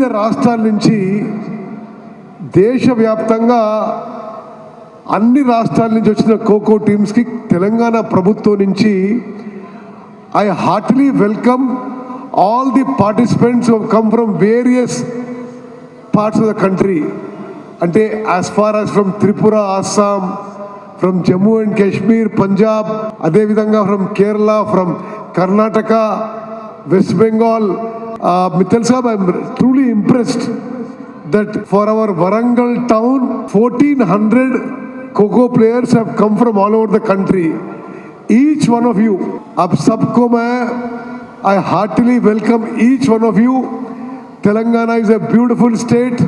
వివిధ రాష్ట్రాల నుంచి దేశవ్యాప్తంగా అన్ని రాష్ట్రాల నుంచి వచ్చిన ఖోఖో టీమ్స్కి తెలంగాణ ప్రభుత్వం నుంచి I heartly welcome all the participants who have come from various parts of the country. Ante as far as from Tripura, Assam, from Jammu and Kashmir, Punjab, ade vidhanga from Kerala, from Karnataka, West Bengal. Mittal Sahab, I am truly impressed that for our Warangal town, 1400 Kho players have come from all over the country. Each one of you, ab sabko main I heartily welcome each one of you. Telangana is a beautiful state.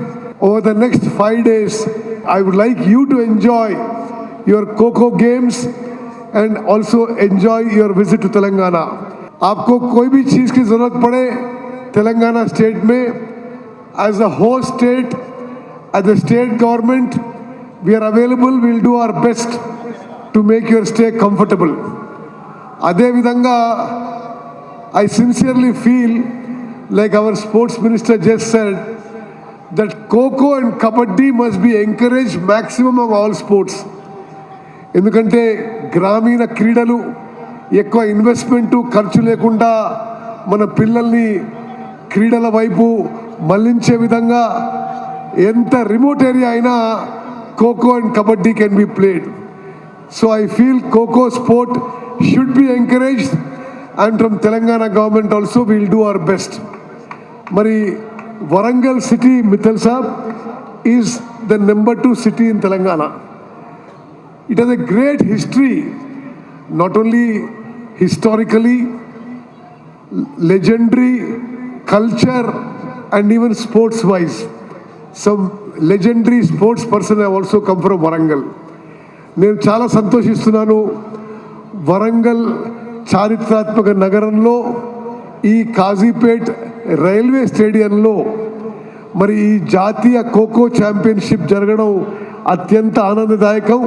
Over the next 5 days, I would like you to enjoy your Kho games and also enjoy your visit to Telangana. आपको कोई भी चीज़ की ज़रूरत पड़े Telangana state में, as a host state, as the state government, we are available. We will do our best to make your stay comfortable. అదే విధంగా I sincerely feel, like our sports minister just said, that Kho and Kabaddi must be encouraged maximum of all sports. ఎందుకంటే గ్రామీణ క్రీడలు ఎక్కువ investment ఖర్చు లేకుండా మన పిల్లల్ని క్రీడల వైపు మళ్లించే విధంగా ఎంత రిమోట్ ఏరియా అయినా Kho and Kabaddi can be played. So I feel Kho sport should be encouraged. And from Telangana government also we will do our best. Mari Warangal city, Mittal Sahab, is the number 2 city in Telangana. It has a great history, not only historically, legendary, culture, and even sports wise. Some legendary sports person have also come from Warangal. నేను చాలా సంతోషిస్తున్నాను. వరంగల్ చారిత్రాత్మక నగరంలో ఈ Kazipet railway స్టేడియంలో మరి ఈ జాతీయ ఖోఖో ఛాంపియన్షిప్ జరగడం అత్యంత ఆనందదాయకం.